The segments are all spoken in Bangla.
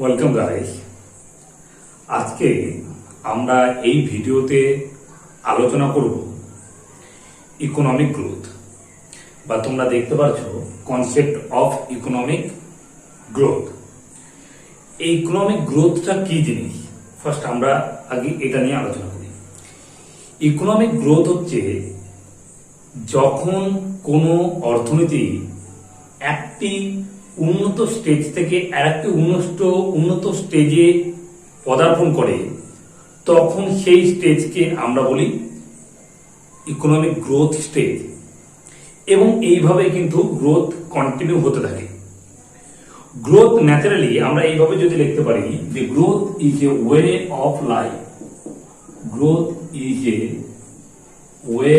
Welcome guys. আজকে আমরা এই ভিডিওতে আলোচনা করব ইকোনমিক গ্রোথ, বা তোমরা দেখতে পাচ্ছ কনসেপ্ট অফ ইকোনমিক গ্রোথ। এই ইকোনমিক গ্রোথটা কি জিনিস, ফার্স্ট আমরা আগে এটা নিয়ে আলোচনা করি। ইকোনমিক গ্রোথ হচ্ছে যখন কোনো অর্থনীতি একটি উন্নত স্টেজ থেকে আরেকটি উন্নত স্টেজে পদার্পণ করে, তখন সেই স্টেজকে আমরা বলি ইকোনমিক গ্রোথ স্টেজ, এবং এইভাবে কিন্তু গ্রোথ কন্টিনিউ হতে থাকে। গ্রোথ ন্যাচারালি আমরা এইভাবে যদি লিখতে পারি যে growth is a way of life, growth is a way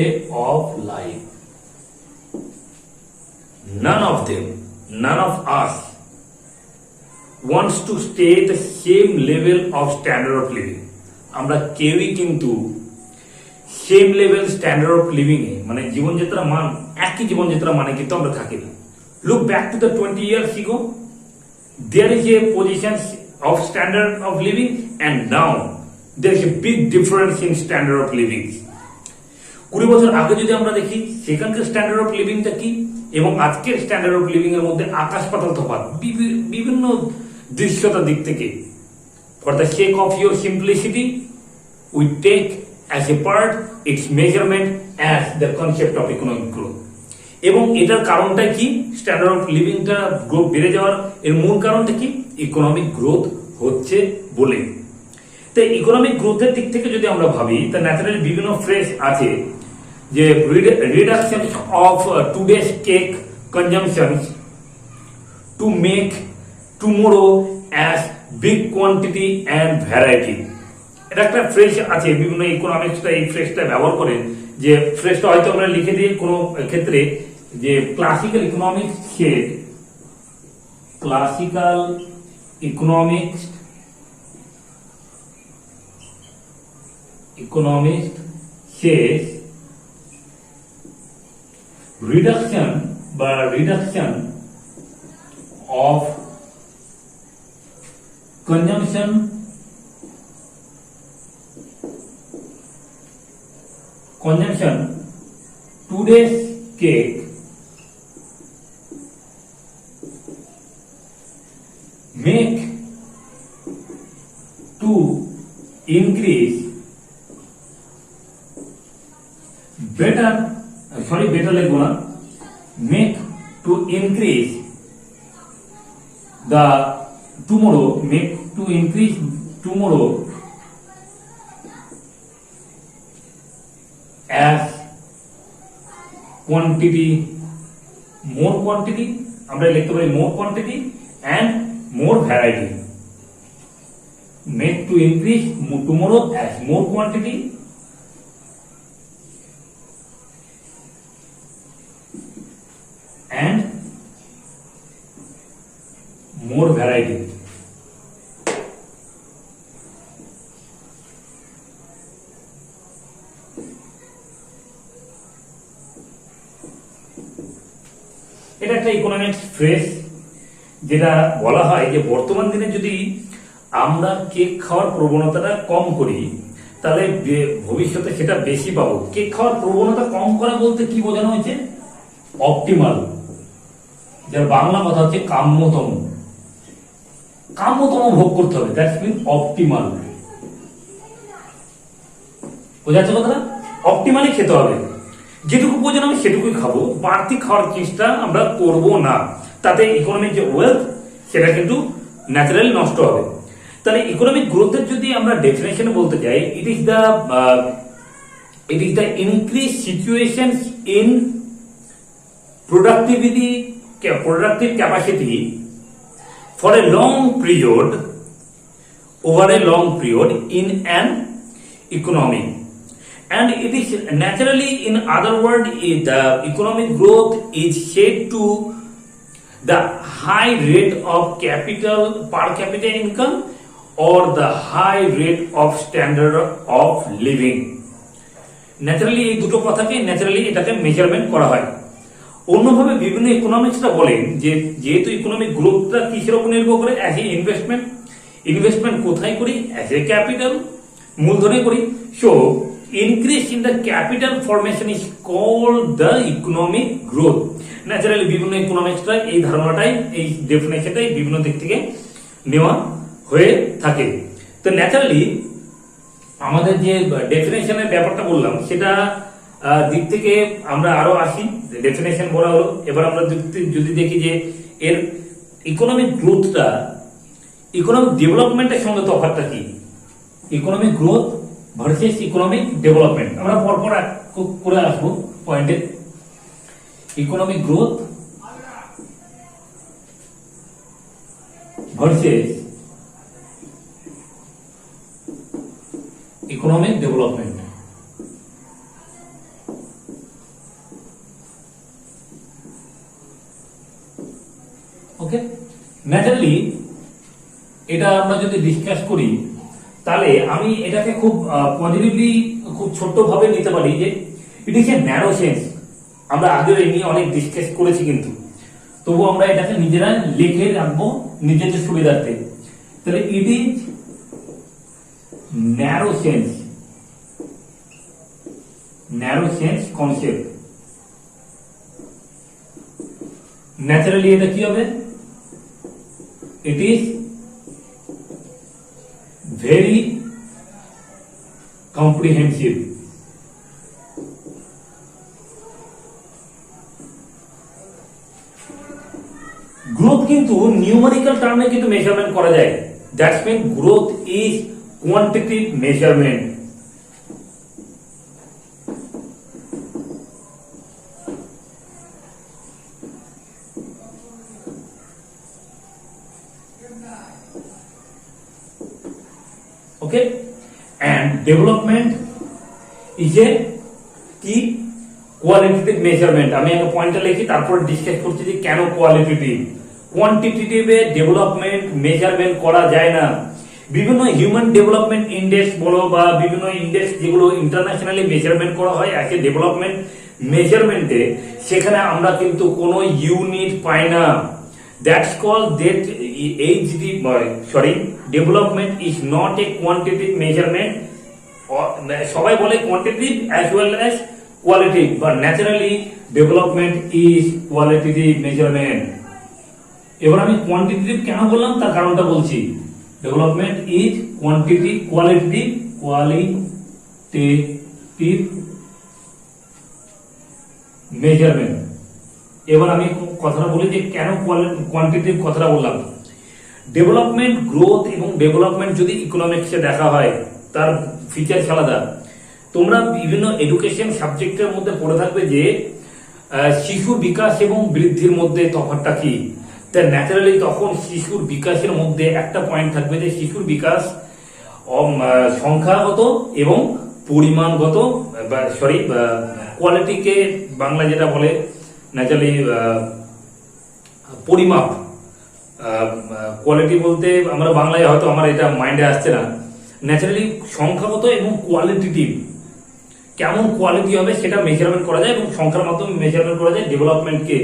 of life, none of us wants to stay at the same level of standard of living. আমরা কেউই কিন্তু same level standard of living এ, মানে জীবনযাত্রা মান, একই জীবনযাত্রা মানে কিন্তু আমরা থাকি না। Look back to the 20 years ago, there is a position of standard of living and now there is a big difference in standard of living. 20 বছর আগে যদি আমরা দেখি সেখানকার স্ট্যান্ডার্ড অফ লিভিংটা কি এবং আজকের স্ট্যান্ডার্ড অফ লিভিং এর মধ্যে আকাশ পাতাল তফাৎ বিভিন্ন দৃশ্যতার দিক থেকে। For the sake of your simplicity we take as a part its measurement as the concept of economic growth. এবং এটার কারণটা কি, স্ট্যান্ডার্ড অফ লিভিংটা গ্রোথ বেড়ে যাওয়ার এর মূল কারণটা কি, ইকোনমিক গ্রোথ হচ্ছে বলে। তো ইকোনমিক গ্রোথের দিক থেকে যদি আমরা ভাবি, তা ন্যাচারালি বিভিন্ন ফ্রেজ আছে যে reduction of today's cake consumptions to make tomorrow as big quantity and variety. এটা একটা ফ্রেজ আছে, বিভিন্ন ইকোনমিক্সটা এই ফ্রেজটা ব্যবহার করেন, যে ফ্রেজটা হয়তো আমরা লিখে দিই কোনো ক্ষেত্রে যে classical economics shed, classical economics শেষ reduction of consumption today's cake make to increase better লাগবো না, make to increase the tomorrow, make to increase tomorrow as quantity, more quantity, আমরা লিখতে পারি more quantity and more variety. Make to increase tomorrow as more quantity and more variety. এটা একটা ইকোনমিক্স ফ্রেজ, যেটা বলা হয় যে বর্তমান দিনে যদি আমরা কেক খাওয়ার প্রবণতাটা কম করি, তাহলে ভবিষ্যতে সেটা বেশি পাবো। কেক খাওয়ার প্রবণতা কম করা বলতে কি বোঝানো হয়েছে, অপটিমাল, যার বাংলা কথা হচ্ছে কাম্যতম ভোগ করতে হবে, দ্যাটস মিন অপটিমাল। বোঝাচ্ছে কথাটা, অপটিমালি খেতে হবে, যেটুকু প্রয়োজন আমি সেটুকুই খাবো, বাড়তি খাওয়ার চেষ্টা আমরা করব না, তাতে ইকোনমিক যে ওয়েলথ সেটা কিন্তু ন্যাচারালি নষ্ট হবে। তাহলে ইকোনমিক গ্রোথের যদি আমরা ডেফিনেশন বলতে চাই, it is the increase situation in productive capacity for a long period, over a long period in an economy, and it is naturally, in other words, the economic growth is said to the high rate of capital per capita income or the high rate of standard of living. Naturally এই দুটো কথাকে ন্যাচারালি এটাকে মেজারমেন্ট করা হয়। অন্যভাবে বিভিন্ন ইকোনমিক্সরা বলেন যে যেহেতু ইকোনমিক গ্রোথটা কিসের উপর নির্ভর করে, অ্যাজ এ ইনভেস্টমেন্ট, ইনভেস্টমেন্ট কোথায় করি? অ্যাজ এ ক্যাপিটাল, মূলধনে করি। So increase in the capital formation is called the economic growth. Naturally বিভিন্ন ইকোনমিক্সটা এই ধারণাটাই, এই ডেফিনেশনটাই বিভিন্ন দিক থেকে নেওয়া হয়ে থাকে। তো ন্যাচারালি আমাদের যে ডেফিনেশনের ব্যাপারটা বললাম সেটা দিক থেকে আমরা আরো আসি। ডেফিনেশন বলা হলো, এবার আমরা যদি দেখি যে এর ইকোনমিক গ্রোথটা ইকোনমিক ডেভেলপমেন্টের সঙ্গে তফাৎটা কি। Economic growth versus economic development আমরা পরপর করে আসবো পয়েন্টে। Economic growth versus economic development. Okay, naturally এটা আমরা যদি ডিসকাস করি তাহলে আমি এটাকে খুব পজিটিভলি, খুব ছোট্ট ভাবে নিতে পারি যে it is a narrow sense. আমরা আগেও এই নিয়ে অনেক ডিসকাস করেছি, কিন্তু তবু আমরা এটাকে নিজেরা লিখে রাখবো নিজেদের সুবিধার্থে। তাহলে it is narrow sense, narrow sense concept. Naturally এটা কি হবে? It is very comprehensive. Growth কিন্তু নিউমেরিক্যাল টার্মে কিন্তু মেজারমেন্ট করা যায়। That's mean growth is quantitative measurement. Okay, and development is a কি কোয়ালিটেটিভ মেজারমেন্ট। আমি একটা পয়েন্টটা লিখি, তারপর ডিসকাস করছি যে কেন কোয়ালিটেটিভ। কোয়ান্টিটেটিভে ডেভেলপমেন্ট মেজারমেন্ট করা যায় না। বিভিন্ন হিউম্যান ডেভেলপমেন্ট ইন্ডেক্স বলো বা বিভিন্ন ইন্ডেক্স যেগুলো ইন্টারন্যাশনালি মেজারমেন্ট করা হয় একে ডেভেলপমেন্ট মেজারমেন্টে, সেখানে আমরা কিন্তু কোনো ইউনিট পাই না। That's called that HD, sorry, development is not a quantitative measurement. সবাই বলে quantitative as well as qualitative, but naturally development is qualitative measurement. এবার আমি quantitative কেন বললাম তার কারণটা বলছি। Development is qualitative measurement. এবার আমি কথাটা বলি যে কেন কোয়ান্টিটেটিভ কথাটা বললাম। ডেভেলপমেন্ট, গ্রোথ এবং ডেভেলপমেন্ট যদি ইকোনমিক্সে দেখা হয় তার ফিচার্স আলাদা। তোমরা বিভিন্ন এডুকেশন সাবজেক্টের মধ্যে পড়ে থাকবে যে শিশুর বিকাশ এবং বৃদ্ধির মধ্যে তফাৎটা কি। তা ন্যাচারালি তখন শিশুর বিকাশের মধ্যে একটা পয়েন্ট থাকবে যে শিশুর বিকাশ সংখ্যাগত এবং পরিমাণগত, সরি কোয়ালিটিকে বাংলা যেটা বলে ন্যাচারালি পরিমাপ। কোয়ালিটি বলতে আমরা বাংলায় হয়তো আমার এটা মাইন্ডে আসছে না। ন্যাচারালি সংখ্যাগত এবং কোয়ালিটেটিভ, কেমন কোয়ালিটি হবে সেটা মেজারমেন্ট করা যায় এবং সংখ্যার মাধ্যমে মেজারমেন্ট করা যায় ডেভেলপমেন্টকে।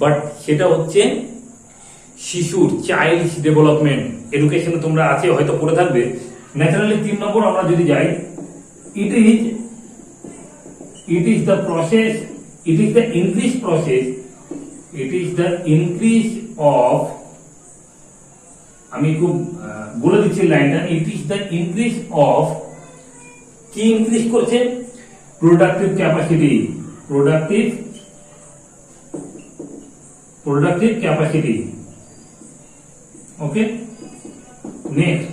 বাট সেটা হচ্ছে শিশুর চাইল্ড ডেভেলপমেন্ট। এডুকেশনে তোমরা আছে হয়তো পড়ে থাকবে। ন্যাচারালি 3 নম্বর আমরা যদি যাই, it is the process, it is the increased process, it is the increase of, আমি খুব বলে দিচ্ছি লাইনটা, it is the increase of, কি ইনক্রিজ করছে? Productive capacity, productive capacity. Okay, next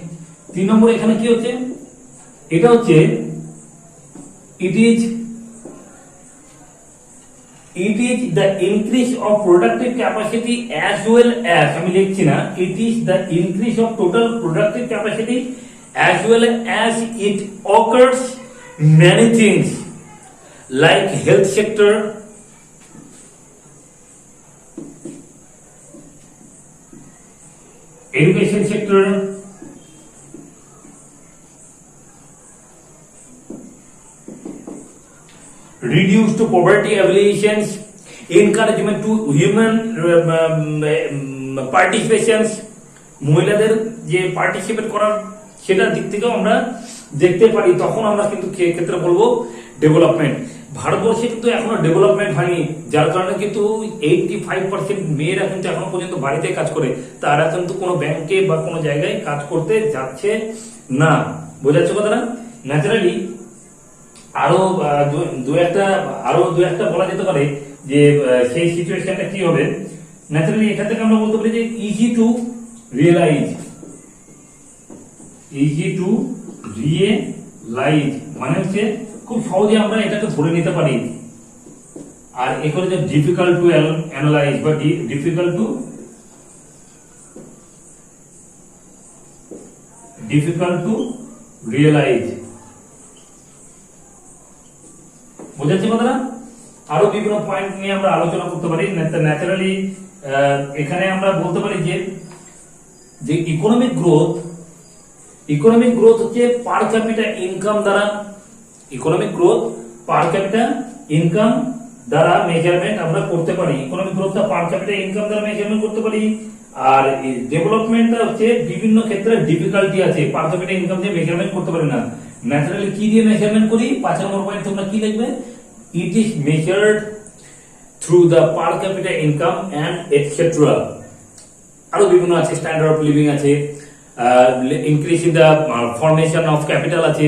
3 number এখানে কি হচ্ছে? এটা হচ্ছে it is the increase of productive capacity as well as, আমি লিখছি না, it is the increase of total productive capacity as well as it occurs many things like health sector, education sector, reduce to poverty alleviations, encouragement to human participations, মহিলাদের যে পার্টিসিপেট করার সেটার দিক থেকেও আমরা দেখতে পারি, তখন আমরা কিন্তু ক্ষেত্রে বলবো ডেভেলপমেন্ট। ভারতবর্ষে কিন্তু এখনো ডেভেলপমেন্ট হয়নি, যার কারণে কিন্তু 85% মেয়েরা কিন্তু এখনো পর্যন্ত বাড়িতে কাজ করে, তারা কিন্তু কোনো ব্যাংকে বা কোনো জায়গায় কাজ করতে যাচ্ছে না। বোঝাচ্ছে কথাটা? ন্যাচারালি আরো দু একটা বলা যেতে পারে যে সেই সিচুয়েশনটা কি হবে। ন্যাচারালি এখান থেকে আমরা বলতে পারি যে ইজি টু রিয়েলাইজ মানে হচ্ছে খুব সহজে আমরা এটাকে ধরে নিতে পারি। আর এখানে যে ডিফিকাল্ট টু অ্যানালাইজ বা ডিফিকাল্ট টু রিয়েলাইজ। বোঝাচ্ছে কথাটা? আরো বিভিন্ন পয়েন্ট নিয়ে আমরা আলোচনা করতে পারি। ন্যাচারালি এখানে আমরা বলতে পারি যে ইকোনমিক গ্রোথ হচ্ছে পার ক্যাপিটা ইনকাম দ্বারা মেজারমেন্ট আমরা করতে পারি। ইকোনমিক গ্রোথটা পার ক্যাপিটা ইনকাম দ্বারা মেজারমেন্ট করতে পারি। আর ডেভেলপমেন্টটা হচ্ছে বিভিন্ন ক্ষেত্রে ডিফিকাল্টি আছে, পার ক্যাপিটা ইনকাম দিয়ে মেজারমেন্ট করতে পারি না। ন্যাচারালি কি দিয়ে মেজারমেন্ট করি? 5 নম্বর পয়েন্ট তোমরা কি লিখবে? It is measured through the per capita income and etcetera. আরো বিভিন্ন আছে, স্ট্যান্ডার্ড অফ লিভিং আছে, increase in the formation of capital আছে,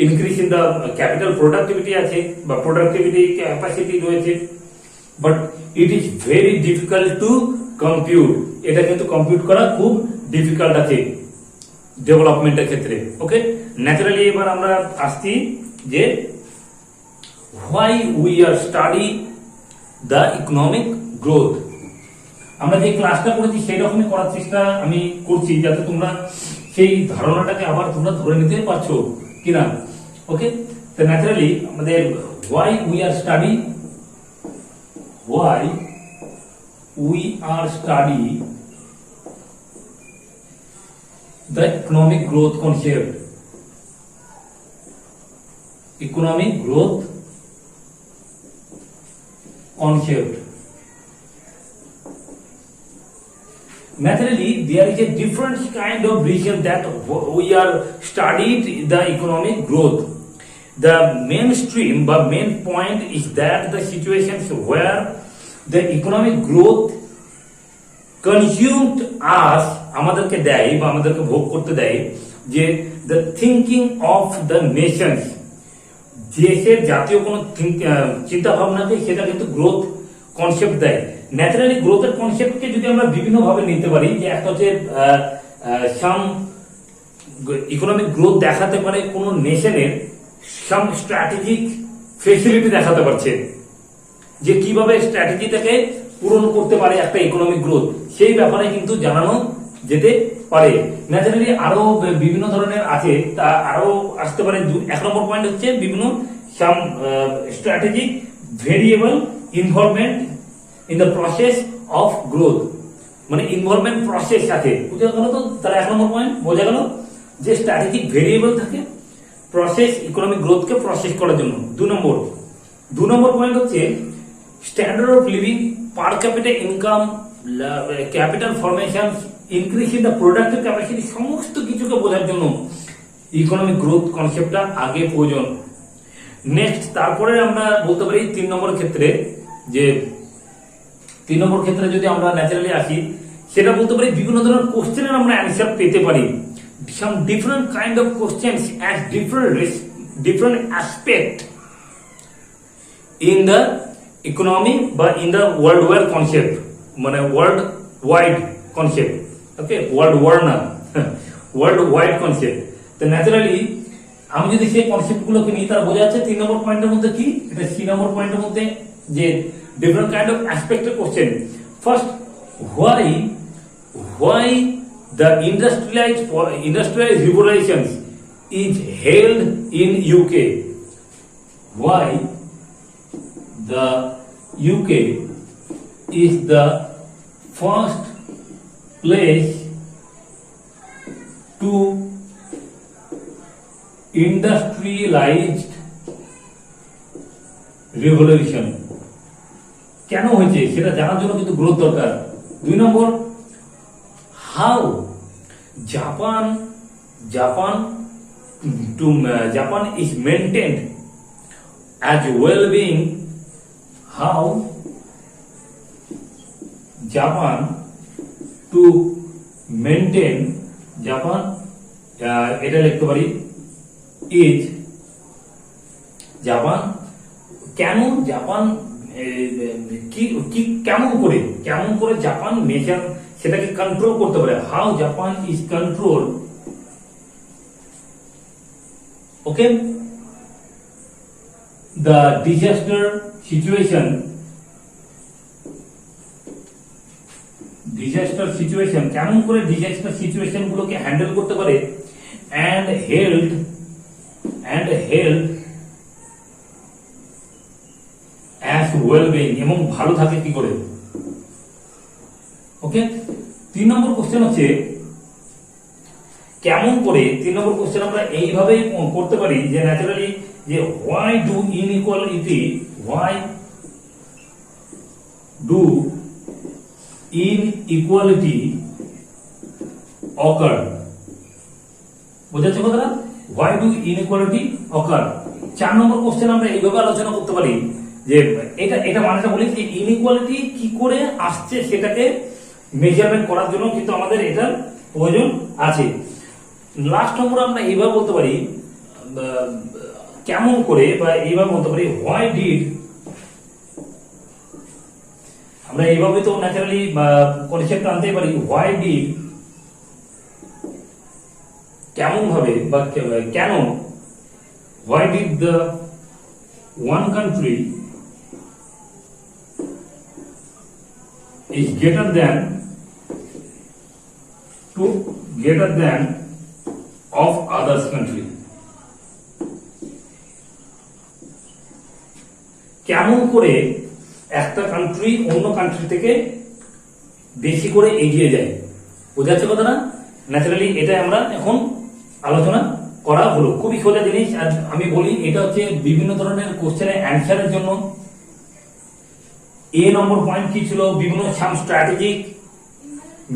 increase in the capital productivity আছে বা প্রোডাক্টিভিটি ক্যাপাসিটি রয়েছে। But it is very difficult to compute. এটা কিন্তু কম্পিউট করা খুব ডিফিকাল্ট আছে ডেভেলপমেন্টের ক্ষেত্রে। ওকে, ন্যাচারালি এবার আমরা আসছি যে why we are study the economic growth। আমরা যে ক্লাসটা করেছি সেই রকমই করার চেষ্টা আমি করছি, যাতে তোমরা সেই ধারণাটাকে আবার তোমরা ধরে নিতে পারছো কিনা। ওকে, তো ন্যাচারালি আমাদের why we are study the economic growth concept। Naturally, there is a different kind of reason that we are studied the economic growth. The mainstream but main point is that the situations where the economic growth consumed us আমাদেরকে দেয় বা আমাদেরকে ভোগ করতে দেয় যে the thinking of the nations। দেশের জাতীয় কোনো চিন্তা ভাবনাকে সেটা কিন্তু গ্রোথ কনসেপ্ট দেয়। ন্যাচারালি গ্রোথের কনসেপ্টকে যদি আমরা বিভিন্ন ভাবে নিতে পারি, যে একটা হচ্ছে সাম ইকোনমিক গ্রোথ দেখাতে পারে কোন নেশনের সাম স্ট্র্যাটেজিক ফেসিলিটি দেখাতে পারছে, যে কিভাবে স্ট্র্যাটেজিটাকে পূরণ করতে পারে একটা ইকোনমিক গ্রোথ, সেই ব্যাপারে কিন্তু জানানো যেতে পারে। ন্যাচারালি আরো বিভিন্ন ধরনের আছে, তা আরো আসতে পারে। 1 নম্বর পয়েন্ট হচ্ছে বিভিন্ন some strategic variable involvement in the process of growth, মানে ইনভলভমেন্ট প্রসেস আছে। বুঝা গেল তো? তাহলে 1 নম্বর পয়েন্ট বোঝা গেল যে স্ট্র্যাটেজিক ভেরিয়েবল থাকে প্রসেস ইকোনমিক গ্রোথকে প্রসেস করার জন্য। 2 নম্বর পয়েন্ট হচ্ছে standard of living, per capita income, capital formation, increase in the productive capacity, সমস্ত কিছুকে বোঝার জন্য ইকোনমিক গ্রোথ কনসেপ্টটা আগে প্রয়োজন। নেক্সট, তারপরে আমরা বলতে পারি 3 নম্বর ক্ষেত্রে, যে 3 নম্বর ক্ষেত্রে যদি আমরা ন্যাচারালি আসি, সেটা বলতে পারি বিভিন্ন ধরনের কোশ্চেনের আমরা অ্যান্সার পেতে পারি। Some different kind of questions at different aspect in the economy বা in the world wide concept, মানে world wide concept. Okay, world war না, ওয়ার্ল্ড ওয়াইড কনসেপ্ট। তো ন্যাচারালি আমি যদি সেই কনসেপ্ট গুলোকে নিই, তার বোঝা যাচ্ছে 3 নম্বর পয়েন্টের মধ্যে কি, এটা 3 নম্বর পয়েন্টের মধ্যে যে different kind of aspected question. First, why the industrialized revolutions is held in UK? Why the UK is the first place to industrialized revolution। কেন হয়েছে সেটা জানার জন্য কিন্তু গ্রোথ দরকার। 2 নম্বর, how Japan is maintained as well-being. How Japan to maintain Japan এটা লিখতে পারি is জাপান কেন জাপান কি কেমন করে জাপান মেজার সেটাকে কন্ট্রোল করতে পারে, how Japan is control, okay, the disaster situation কেমন করে ডিজাস্টার সিচুয়েশন গুলোকে হ্যান্ডেল করতে পারে, and held as well-being এবং ভালো থাকে কি করে। ওকে, 3 নম্বর কোশ্চেন হচ্ছে কেমন করে। 3 নম্বর কোশ্চেন আমরা এইভাবে করতে পারি যে ন্যাচারালি যে why do inequality occur, বোঝাচ্ছে কথাটা, why do inequality occur। 4 number question আমরা এইভাবে আলোচনা করতে পারি যে এটা মানেটা বলি যে ইনইকুয়ালিটি কি করে আসছে সেটাকে মেজারমেন্ট করার জন্য কিন্তু আমাদের এটার প্রয়োজন আছে। লাস্ট নম্বর আমরা এইভাবে বলতে পারি কেমন করে, বা এইভাবে বলতে পারি why did, আমরা এইভাবে তো ন্যাচারালি কনসেপ্ট আনতেই পারি why did, কেমন ভাবে বা কেন, why did the one country is greater than of others country, কেমন করে একটা কান্ট্রি অন্য কান্ট্রি থেকে বেশি করে এগিয়ে যায়, বোঝাচ্ছে কথা না। ন্যাচারালি এটা আমরা এখন আলোচনা করা হলো, খুবই সোজা জিনিস। আর আমি বলি এটা হচ্ছে বিভিন্ন ধরনের কোশ্চেনের অ্যান্সারের জন্য। এ নম্বর পয়েন্ট কি ছিল, বিভিন্ন স্ট্র্যাটেজিক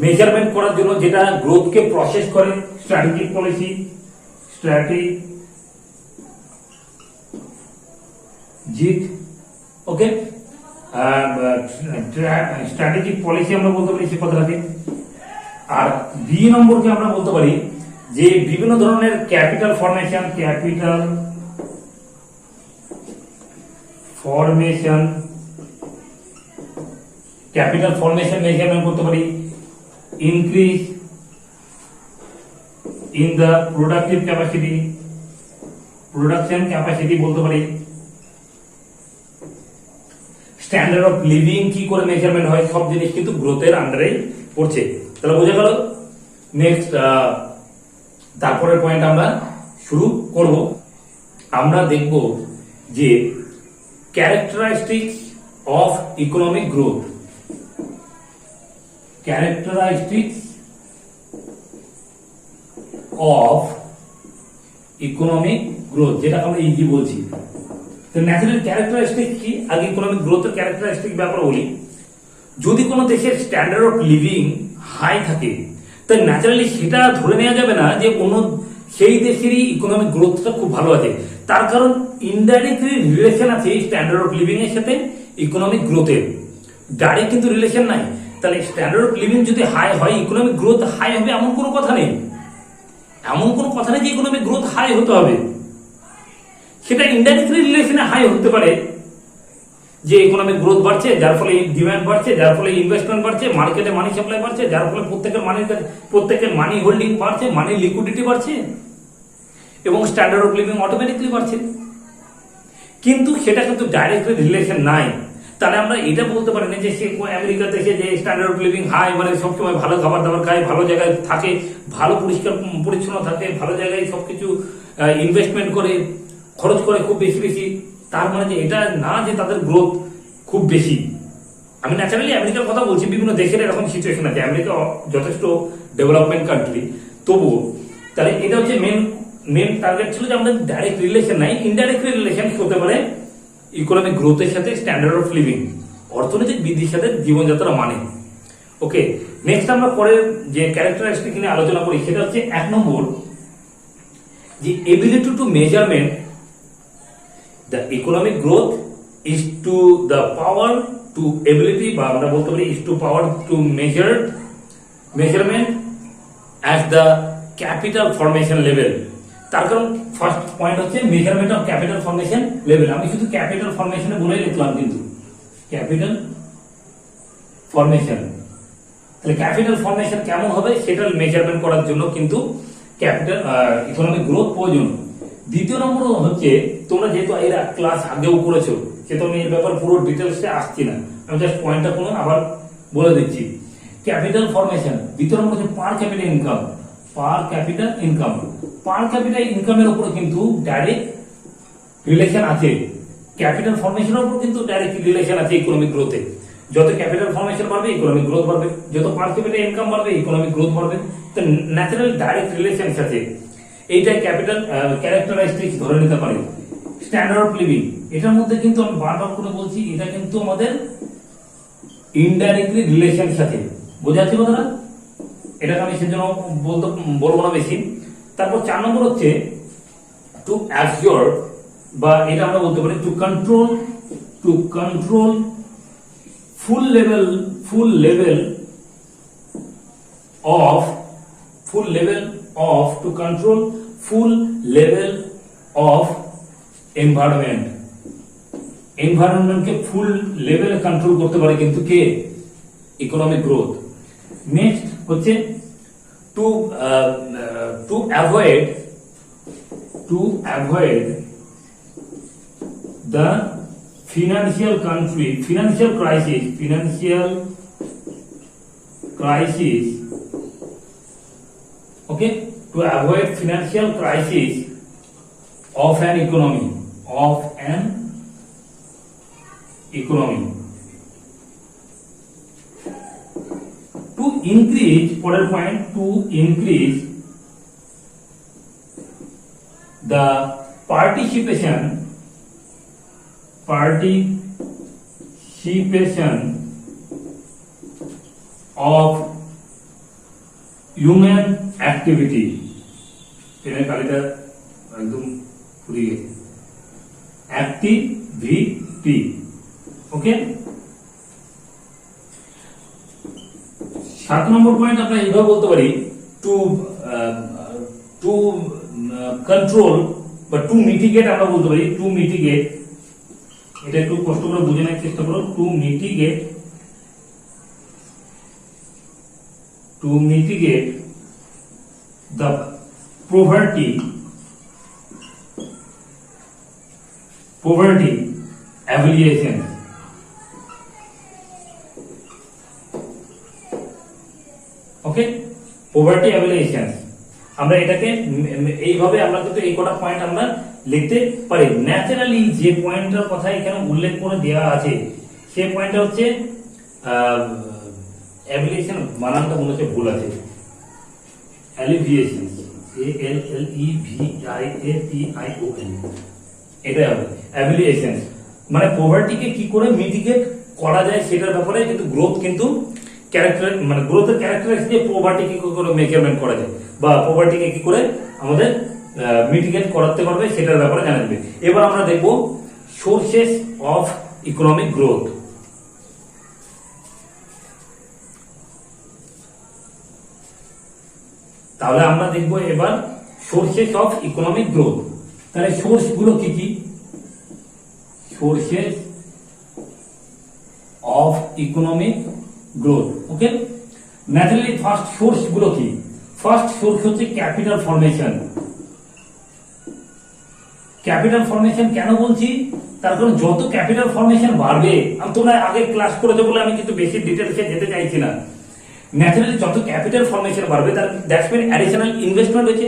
মেজারমেন্ট করার জন্য যেটা গ্রোথকে প্রসেস করে, স্ট্র্যাটেজিক পলিসি, ওকে, স্ট্র্যাটেজিক পলিসি আমরা বলতে পারি সে কথাটাকে। আর বি নম্বরকে আমরা বলতে পারি যে বিভিন্ন ধরনের ক্যাপিটাল ফরমেশন মেজারমেন্ট করতে পারি, increase in the production capacity বলতে পারি, স্ট্যান্ডার্ড অফ লিভিং কি করে মেজারমেন্ট হয়, সব জিনিস কিন্তু গ্রোথের আন্ডারে পড়ছে। তাহলে বোঝা গেল। নেক্সট তারপরের পয়েন্ট আমরা শুরু করব। আমরা দেখব যে ক্যারেক্টারিস্টিক্স অফ ইকোনমিক গ্রোথ, যেটা আমরা ইজি বলছি। তো ন্যাচারাল ক্যারেক্টারিস্টিক কি, আগে ইকোনমিক গ্রোথের ক্যারেক্টারিস্টিক ব্যাপারে বলি। যদি কোনো দেশের স্ট্যান্ডার্ড অফ লিভিং হাই থাকে, তো ন্যাচারালি সেটা ধরে নেওয়া যাবে না যে অন্য সেই দেশেরই ইকোনমিক গ্রোথটা খুব ভালো আছে। তার কারণ ইনডাইরেক্টলি রিলেশন আছে স্ট্যান্ডার্ড অফ লিভিং এর সাথে ইকোনমিক গ্রোথের, ডাইরেক্ট কিন্তু রিলেশন নাই। তাহলে স্ট্যান্ডার্ড অফ লিভিং যদি হাই হয়, ইকোনমিক গ্রোথ হাই হবে এমন কোনো কথা নেই যে ইকোনমিক গ্রোথ হাই হতে হবে। সেটা ইনডাইরেক্টলি রিলেশনে হাই হতে পারে যে ইকোনমিক গ্রোথ বাড়ছে, যার ফলে ডিমান্ড বাড়ছে, যার ফলে ইনভেস্টমেন্ট বাড়ছে, মার্কেটে মানি সাপ্লাই বাড়ছে, যার ফলে প্রত্যেকের মানি হোল্ডিং বাড়ছে, মানি লিকুইডিটি বাড়ছে এবং স্ট্যান্ডার্ড অফ লিভিং অটোমেটিকলি বাড়ছে। কিন্তু সেটা কিন্তু ডাইরেক্টলি রিলেশন নাই। তাহলে আমরা এটা বলতে পারি না যে সে আমেরিকা দেশে যে স্ট্যান্ডার্ড অফ লিভিং হাই, মানে সবসময় ভালো খাবার দাবার খায়, ভালো জায়গায় থাকে, ভালো পরিষ্কার পরিচ্ছন্ন থাকে, ভালো জায়গায় সবকিছু ইনভেস্টমেন্ট করে, খরচ করে খুব বেশি বেশি, তার মানে যে এটা না যে তাদের গ্রোথ খুব বেশি। আমি ন্যাচারালি আমেরিকার কথা বলছি, বিভিন্ন দেশের এরকম সিচুয়েশন আছে, আমেরিকা যথেষ্ট ডেভেলপমেন্ট কান্ট্রি, তবুও তাহলে এটা হচ্ছে মেন টার্গেট ছিল যে আমাদের ডাইরেক্ট রিলেশন নাই, ইনডাইরেক্টলি রিলেশন হতে পারে ইকোনমিক গ্রোথের সাথে স্ট্যান্ডার্ড অফ লিভিং, অর্থনৈতিক বৃদ্ধির সাথে জীবনযাত্রা মানে। ওকে, নেক্সট আমরা পরের যে ক্যারেক্টারিস্টিক নিয়ে আলোচনা করি সেটা হচ্ছে 1 নম্বর, যে ability to measurement the economic growth is to the power to ability, বা আমরা বলতে পারি is to power to measurement at the capital formation level. তার কারণ ফার্স্ট পয়েন্ট হচ্ছে measurement of capital formation level. আমি শুধু ক্যাপিটাল ফরমেশনে বলে লিখলাম, কিন্তু ক্যাপিটাল ফরমেশন, তাহলে ক্যাপিটাল ফরমেশন কেমন হবে সেটা মেজারমেন্ট করার জন্য কিন্তু ক্যাপিটাল ইকোনমিক গ্রোথ প্রয়োজন। দ্বিতীয় নম্বর হচ্ছে, তোমরা যেহেতু এর ক্লাস আগেও করেছো সেহেতু আমি এর ব্যাপার পুরো ডিটেলসে আসছি না, আমি জাস্ট পয়েন্টটা কোনো আবার বলে দিচ্ছি। ক্যাপিটাল ফরমেশন দ্বিতীয় নম্বর হচ্ছে পার ক্যাপিটাল ইনকাম। পার ক্যাপিটাল ইনকাম, পার ক্যাপিটাল ইনকামের উপর কিন্তু ডাইরেক্ট রিলেশন আছে, ক্যাপিটাল ফরমেশনের উপর কিন্তু ডাইরেক্ট রিলেশন আছে ইকোনমিক গ্রোথে। যত ক্যাপিটাল ফরমেশন বাড়বে ইকোনমিক গ্রোথ বাড়বে, যত পার ক্যাপিটাল ইনকাম বাড়বে ইকোনমিক গ্রোথ বাড়বে। তো ন্যাচারাল ডাইরেক্ট রিলেশন আছে, এইটাই ক্যাপিটাল ক্যারেক্টারিস্টিক্স ধরে নিতে পারি। স্ট্যান্ডার্ড অফ লিভিং, এটার মধ্যে কিন্তু আমি বারবার করে বলছি এটা কিন্তু আমাদের ইনডাইরেক্টলি রিলেশনের সাথে, বোঝাচ্ছি কথাটা, এটাকে আমি সেজন্য বলবো না বেশি। তারপর 4 নম্বর হচ্ছে টু অ্যাবজর্ব, বা এটা আমরা বলতে পারি to control full level of to control full level of environment কে ফুল লেভেলে কন্ট্রোল করতে পারে কিন্তু কে, ইকোনমিক গ্রোথ। নেক্সট হচ্ছে to avoid the financial crisis, okay, to avoid financial crisis of an economy, to increase, পরের point, to increase the participation of human activity, এখানে কালিটা একদম ফুরিয়ে গেছে, অ্যাক্টিভিটি, ওকে। 7 নম্বর পয়েন্ট আমরা এইভাবে বলতে পারি টু কন্ট্রোল বা টু মিটিগেট, আমরা বলতে পারি টু মিটিগেট, এটা একটু কষ্ট করে বুঝে নেওয়ার চেষ্টা করো। Two mitigate the poverty alleviation, okay, poverty alleviation। আমরা এটাকে এইভাবে আমরা কিন্তু এই কটা পয়েন্ট আমরা লিখতে পারি। ন্যাচারালি যে পয়েন্টটার কথা এখানে উল্লেখ করে দেওয়া আছে সেই পয়েন্টটা হচ্ছে অ্যালিভিয়েশন, বানানটা মনে হচ্ছে ভুল আছে, অ্যালিভিয়েশন, ALLEVIATION, এটা হবে অ্যালিভিয়েশন, মানে পভার্টিকে কি করে মিটিগেট করা যায় সেটার ব্যাপারে কিন্তু গ্রোথ কিন্তু ক্যারেক্টার, মানে গ্রোথের ক্যারেক্টারিস্টিক পভার্টিকে কি করে মেজারমেন্ট করা যায় বা পভার্টিকে কি করে আমাদের মিটিগেট করাতে পারবে সেটার ব্যাপারে জানা যাবে। এবার আমরা দেখব সোর্সেস অফ ইকোনমিক গ্রোথ। তাহলে আমরা দেখব এবার সোর্সেস অফ ইকোনমিক গ্রোথ। তাহলে সোর্স গুলো কি কি? Sources of economic growth, okay. Naturally first source গুলো কি? ফার্স্ট সোর্স হচ্ছে ক্যাপিটাল ফরমেশন। ক্যাপিটাল ফরমেশন কেন বলছি? তার কারণ যত ক্যাপিটাল ফরমেশন বাড়বে, তোমরা আগে ক্লাস করেছো বলে আমি কিন্তু বেশি ডিটেলসে যেতে চাইছি না। ন্যাচারালি যত ক্যাপিটাল ফরমেশন বাড়বে তার দ্যাটস মিন অ্যাডিশনাল ইনভেস্টমেন্ট হয়েছে।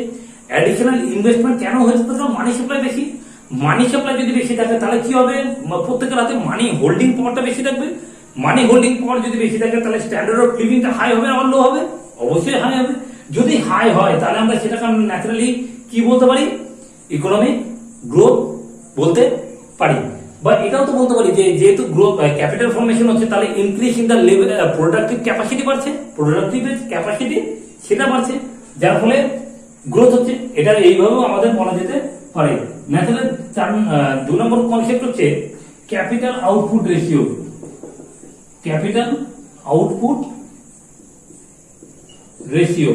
অ্যাডিশনাল ইনভেস্টমেন্ট কেন হয়েছে? তার কারণ মানি সাপ্লাই বেশি। মানি সাপ্লাই যদি বেশি থাকে তাহলে কি হবে? প্রত্যেকের হাতে মানি হোল্ডিং পাওয়ারটা বেশি থাকবে। মানি হোল্ডিং পাওয়ার যদি বেশি থাকে তাহলে স্ট্যান্ডার্ড অফ লিভিংটা হাই হবে না লো হবে? অবশ্যই হাই হবে। যদি হাই হয় তাহলে আমরা সেটাকে ন্যাচারালি কি বলতে পারি? ইকোনমিক গ্রোথ বলতে পারি। বা এটাও তো বলতে পারি যে যেহেতু গ্রোথ ক্যাপিটাল ফর্মেশন হচ্ছে, তাহলে increase in the level productive capacity বাড়ছে, প্রোডাক্টিভ ক্যাপাসিটি সেটা বাড়ছে, যার ফলে গ্রোথ হচ্ছে। এটা এইভাবেও আমাদের বলা যেতে পারে। ন্যাচারাল 2 নম্বর কনসেপ্ট হচ্ছে capital output ratio. Capital output ratio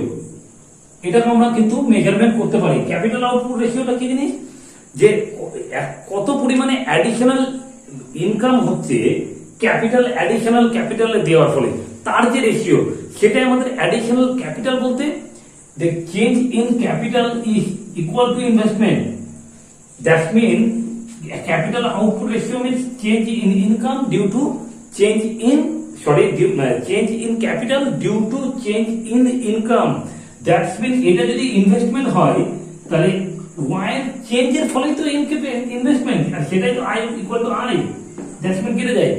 এটাকে আমরা কিন্তু মেজারমেন্ট করতে পারি। ক্যাপিটাল আউটপুট রেশিওটা কি জিনিস, যে কত পরিমাণে অ্যাডিশনাল ইনকাম হচ্ছে অ্যাডিশনাল ক্যাপিটালে দেওয়ার ফলে তার যে রেশিও, সেটাই আমাদের অ্যাডিশনাল ক্যাপিটাল বলতে the change in capital is equal to investment. That means capital output ratio means change in income due to change in change in capital due to change in income. That means এটা যদি ইনভেস্টমেন্ট হয় তাহলে y এর চেঞ্জের ফলেই তো ইনভেস্টমেন্ট, আর সেটাই তো i equal to i. That's mean কেটে যায়।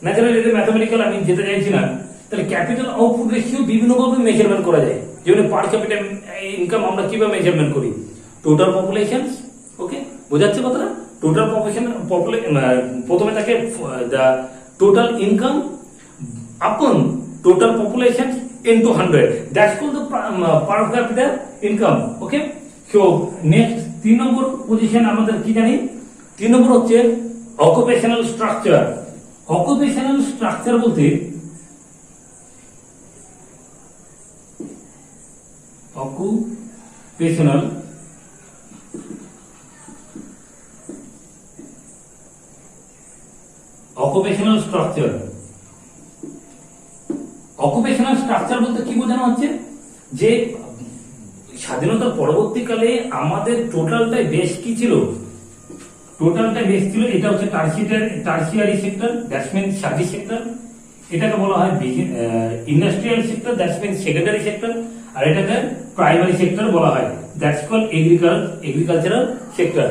ন্যাচারালি এটা ম্যাথমেটিক্যাল আমি যেতে চাইছি না। তাহলে ক্যাপিটাল আউটপুট রেশিও বিভিন্নভাবে মেজারমেন্ট করা যায়। যেমন পার ক্যাপিটাল ইনকাম আমরা কিভাবে মেজারমেন্ট করি, টোটাল পপুলেশন, ওকে বোঝাচ্ছে কথাটা, টোটাল পপুলেশন প্রথমে থাকে the total income upon total population into 100, that's called the per capital income. Okay, so next 3 নম্বর পজিশন আমাদের কি জানি, 3 নম্বর হচ্ছে অকুপেশনাল স্ট্রাকচার। অকুপেশনাল স্ট্রাকচার বলতে occupational স্ট্রাকচার। অকুপেশনাল স্ট্রাকচার বলতে কি বোঝানো হচ্ছে, যে স্বাধীনতার পরবর্তীকালে আমাদের টোটালটাই বেশ কি ছিল, টোটালটা বেশ ছিল, এটা হচ্ছে tertiary sector, that's mean service sector. এটাকে বলা হয় industrial sector, that's mean secondary sector. আর এটাকে প্রাইমারি সেক্টর বলা হয়, দ্যাটস কল্ড এগ্রিকালচারাল সেক্টর।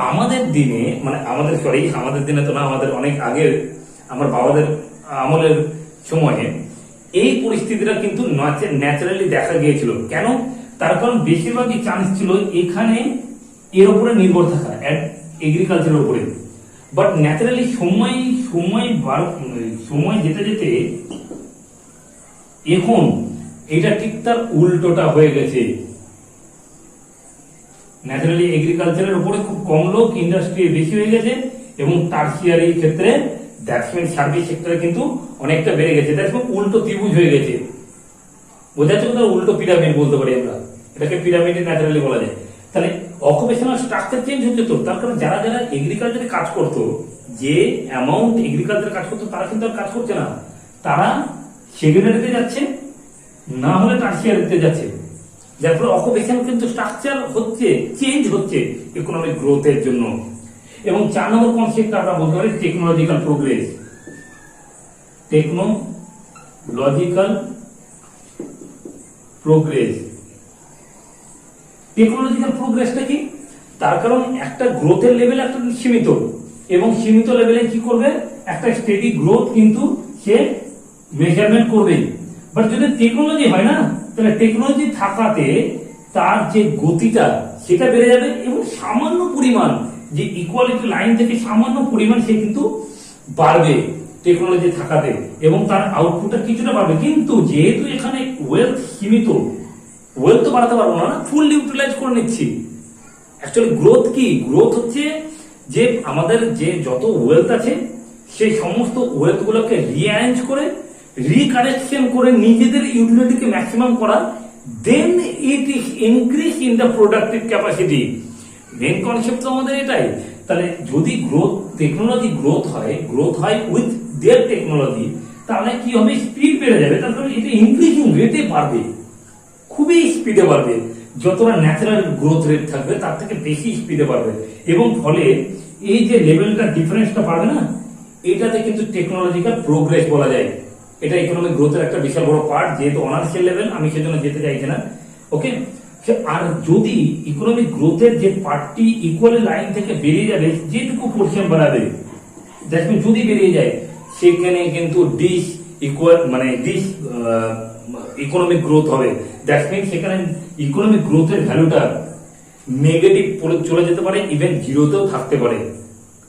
আমাদের দিনে, মানে আমাদের দিনে তো না, আমাদের অনেক আগের, আমার বাবাদের আমলের সময়ে এই পরিস্থিতিটা কিন্তু ন্যাচারালি দেখা গিয়েছিল। কেন? তার কারণ বেশিরভাগই চান্স ছিল এখানে এর উপরে নির্ভর থাকা, এগ্রিকালচারের উপরে। বাট ন্যাচারালি সময় যেতে যেতে এখন এটা ঠিক তার উল্টোটা হয়ে গেছে। ন্যাচারালি এগ্রিকালচারের উপরে খুব কম লোক, ইন্ডাস্ট্রি বেশি হয়ে গেছে, এবং টার্সিয়ারি ক্ষেত্রে দ্যাটস মিন সার্ভিস সেক্টরে কিন্তু অনেকটা বেড়ে গেছে। দ্যাটস মিন উল্টো ত্রিভুজ হয়ে গেছে। বোঝা যাচ্ছে কোথাও উল্টো পিরামিড বলতে পারি আমরা, এটাকে পিরামিডে ন্যাচারালি বলা যায়। তাহলে অকুপেশনাল স্ট্রাকচার চেঞ্জ হচ্ছে তো, তার কারণ যারা এগ্রিকালচারে কাজ করতো, যে অ্যামাউন্ট এগ্রিকালচারে কাজ করতো, তারা কিন্তু আর কাজ করছে না, তারা সেকেন্ডারিতে যাচ্ছে, না হলে টার্সিয়ারিতে যাচ্ছে। যার ফলে অকুপেশন কিন্তু স্ট্রাকচার হচ্ছে, চেঞ্জ হচ্ছে ইকোনমিক গ্রোথের জন্য। এবং 4 নম্বর কনসেপ্ট আমরা বলতে পারি টেকনোলজিক্যাল প্রোগ্রেস। টেকনোলজিক্যাল প্রোগ্রেসটা কি? তার কারণ একটা গ্রোথের লেভেল একটা সীমিত, এবং সীমিত লেভেলে কি করবে, একটা স্টেডি গ্রোথ কিন্তু সে মেজারমেন্ট করবে। বাট যদি টেকনোলজি হয় না, তাহলে টেকনোলজি থাকাতে তার যে গতিটা সেটা বেড়ে যাবে, এবং সামান্য পরিমাণ যে ইকুয়ালিটি লাইন থেকে সামান্য পরিমাণ সে কিন্তু বাড়বে টেকনোলজি থাকাতে, এবং তার আউটপুটটা কিছুটা বাড়বে। কিন্তু যেহেতু এখানে ওয়েলথ সীমিত, ওয়েলথ তো বাড়াতে পারবো না, ফুল ইউটিলাইজ করে নিচ্ছি। অ্যাকচুয়ালি গ্রোথ কি? গ্রোথ হচ্ছে যে আমাদের যে যত ওয়েলথ আছে সেই সমস্ত ওয়েলথ গুলোকে রিঅ্যারেঞ্জ করে, রিকারেকশন করে নিজেদের ইউটিলিটিকে ম্যাক্সিমাম করা, then it is increase in the productive capacity. Main concept আমাদের এটাই। তাহলে যদি টেকনোলজি গ্রোথ হয় উইথ দেয়ার টেকনোলজি, তাহলে কি হবে, স্পিড বেড়ে যাবে। তার কারণ এটা ইনক্রিজিং রেটে বাড়বে, খুবই স্পিডে বাড়বে। যতটা ন্যাচারাল গ্রোথ রেট থাকবে তার থেকে বেশি স্পিডে বাড়বে, এবং ফলে এই যে লেভেলটা ডিফারেন্সটা বাড়বে না, এটাতে কিন্তু টেকনোলজিক্যাল প্রোগ্রেস বলা যায়। এটা ইকোনমিক গ্রোথের একটা বিশাল বড় পার্ট, যেহেতু অনার্সের লেভেল আমি সেজন্য যেতে চাইছি না। ওকে, আর যদি ইকোনমিক গ্রোথের যে পার্টটি ইকুয়াল লাইন থেকে বেরিয়ে যাবে, যেটুকু পোর্শন বাড়াবে, দেখবেন যদি বেরিয়ে যায়, সেখানে কিন্তু ইকোনমিক গ্রোথ হবে। দ্যাটস মিন সেখানে ইকোনমিক গ্রোথের ভ্যালুটা নেগেটিভ চলে যেতে পারে, ইভেন জিরোতেও থাকতে পারে।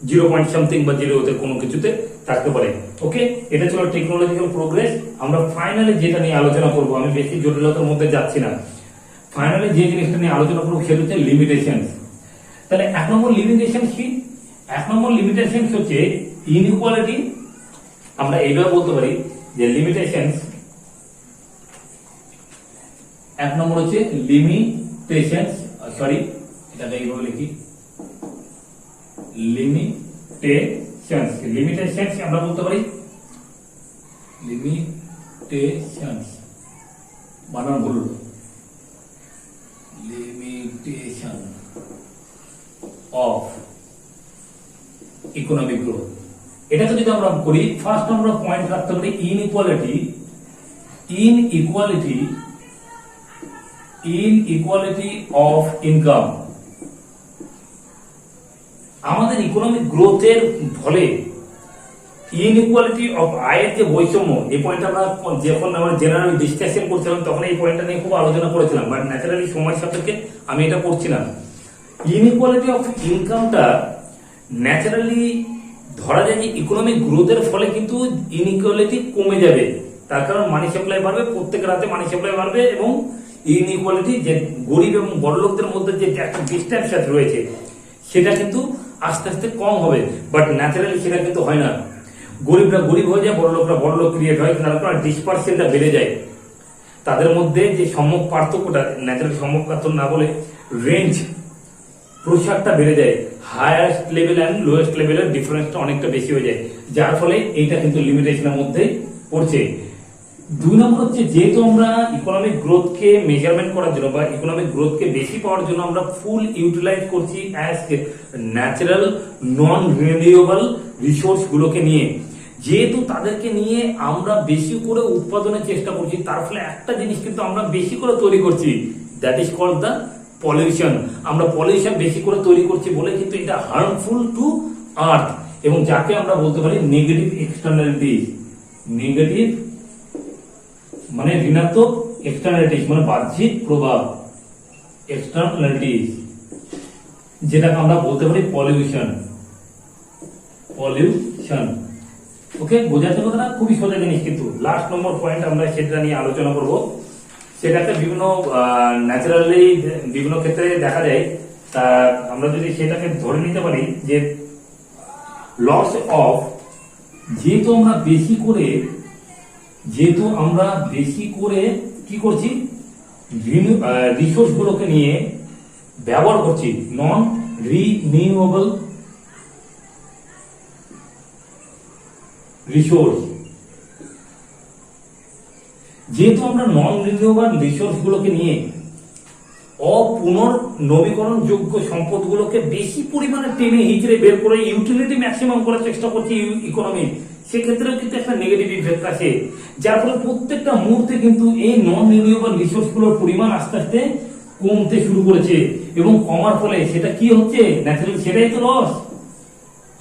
জিরো পয়েন্ট সামথিং বা জিরোতে কোনো কিছুতে থাকতে পারে। ওকে, এটা ছিল টেকনোলজিক্যাল প্রোগ্রেস। আমরা ফাইনালি যেটা নিয়ে আলোচনা করব, আমি বেশি জটিলতার মধ্যে যাচ্ছি না, ফাইনালি যে জিনিসটা নিয়ে আলোচনা করবো সেটা হচ্ছে লিমিটেশন। তাহলে 1 নম্বর লিমিটেশন কি? 1 নম্বর লিমিটেশন হচ্ছে ইনইকুয়ালিটি। আমরা এইভাবে বলতে পারি যে লিমিটেশন 1 নম্বর হচ্ছে লিমিটেশন, সরি এটাকে এইভাবে লিখি, লিমিটেশনস। লিমিটেশনস আমরা বলতে পারি লিমিটেশনস, বানান ভুল, লিমিটেশন অফ ইকোনমিক গ্রোথ। এটাকে যদি আমরা করি, ফার্স্ট আমরা পয়েন্ট রাখতে পারি ইনইকুয়ালিটি। Inequality of income. আমাদের ইকোনমিক গ্রোথের ফলে ইনইকুয়ালিটি অফ আয়ের যে বৈষম্য, এই পয়েন্ট আমরা যখন আমরা জেনারেল ডিসকাশন করছিলাম তখন এই পয়েন্টটা নিয়ে খুব আলোচনা করেছিলাম, বাট ন্যাচারালি সময় সাপেক্ষে আমি এটা করছি না। ইনইকুয়ালিটি অফ ইনকামটা ন্যাচারালি ধরা যায় যে ইকোনমিক গ্রোথের ফলে কিন্তু ইনইকুয়ালিটি কমে যাবে, তার কারণ মানি সাপ্লাই বাড়বে, প্রত্যেক রাতে মানি সাপ্লাই বাড়বে এবং ইনইকুয়ালিটি যে গরিব এবং বড় লোকদের মধ্যে যে একটা ডিস্টেন্স রয়েছে সেটা কিন্তু আস্তে আস্তে কম হবে। বাট ন্যাচারালি সেটা কিন্তু হয় না, গরিবরা গরিব হয়ে যায়, বড় লোকরা বড় লোক ক্রিয়েট হয়, তার কারণে ডিসপারশনটা বেড়ে যায়। তাদের মধ্যে যে সম্যক পার্থক্যটা, ন্যাচারালি সম্যক পার্থক্য না বলে রেঞ্জ, প্রসারটা বেড়ে যায়, হায়ারেস্ট লেভেল অ্যান্ড লোয়েস্ট লেভেলের ডিফারেন্সটা অনেকটা বেশি হয়ে যায়, যার ফলে এইটা কিন্তু লিমিটেশনের মধ্যে পড়ছে। 2 নম্বর হচ্ছে যেহেতু আমরা ইকোনমিক গ্রোথকে মেজারমেন্ট করার জন্য বা ইকোনমিক গ্রোথকে বেশি পাওয়ার জন্য আমরা ফুল ইউটিলাইজ করছি অ্যাজ ন্যাচারাল নন রিনিউয়েবল রিসোর্স গুলোকে নিয়ে, যেহেতু তাদেরকে নিয়ে আমরা বেশি করে উৎপাদনের চেষ্টা করছি, তার ফলে একটা জিনিস কিন্তু আমরা বেশি করে তৈরি করছি, that is called the pollution. আমরা পলিউশন বেশি করে তৈরি করছি বলে কিন্তু এটা হার্মফুল টু আর্থ, এবং যাকে আমরা বলতে পারি নেগেটিভ এক্সটার্নালিটি। নেগেটিভ মানে ঋণাত্মক, এক্সটার্নালিটিস মানে বাহ্যিক প্রভাব, এক্সটার্নালিটিস যেটাকে আমরা বলতে পারি পলিউশন। ওকে, বোঝাতে কথাটা খুবই সোজা জিনিস, কিন্তু লাস্ট নম্বর পয়েন্ট আমরা সেটা নিয়ে আলোচনা করব। সেটাকে বিভিন্ন ন্যাচারালি বিভিন্ন ক্ষেত্রে দেখা যায়, তা আমরা যদি সেটাকে ধরে নিতে পারি যে লস অফ, যেহেতু আমরা বেশি করে কি করছি, রিসোর্স গুলোকে নিয়ে ব্যবহার করছি, নন রিনিউয়েবল রিসোর্স। যেহেতু আমরা নন রিনিউয়েবল রিসোর্স গুলোকে নিয়ে অপুনর্নবীকরণ যোগ্য সম্পদ গুলোকে বেশি পরিমাণে টেনে হিচড়ে বের করে ইউটিলিটি ম্যাক্সিমাম করার চেষ্টা করছি ইকোনমি, সেক্ষেত্রেও কিন্তু একটা নেগেটিভ ইফেক্ট আছে, যার ফলে প্রত্যেকটা মুহূর্তে কিন্তু এই নন রিনিউয়েবল রিসোর্স গুলোর পরিমাণ আস্তে আস্তে কমতে শুরু করেছে, এবং কমার ফলে সেটা কি হচ্ছে, ন্যাচারালি সেটাই তো লস।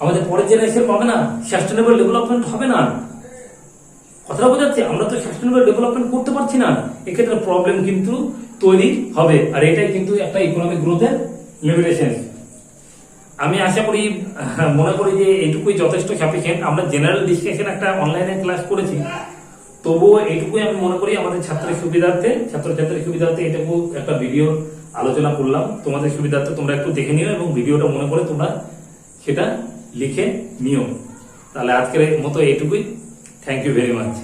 আমাদের পরের জেনারেশন পাবে না, সাস্টেনেবল ডেভেলপমেন্ট হবে না। কথাটা বোঝাচ্ছে, আমরা তো সাস্টেনেবল ডেভেলপমেন্ট করতে পারছি না, এক্ষেত্রে প্রবলেম কিন্তু তৈরি হবে, আর এটাই কিন্তু একটা ইকোনমিক গ্রোথের লিমিটেশন। আমি আশা করি, মনে করি যে এইটুকুই যথেষ্ট সাফিসিয়েন্ট। আমরা জেনারেল ডিসকাশন একটা অনলাইনে ক্লাস করেছি, তবুও এইটুকুই আমি মনে করি আমাদের ছাত্রছাত্রীর সুবিধার্থে এটুকু একটা ভিডিও আলোচনা করলাম। তোমাদের সুবিধার্থে তোমরা একটু দেখে নিও এবং ভিডিওটা মনে করে তোমরা সেটা লিখে নিও। তাহলে আজকের মতো এইটুকুই। Thank you very much.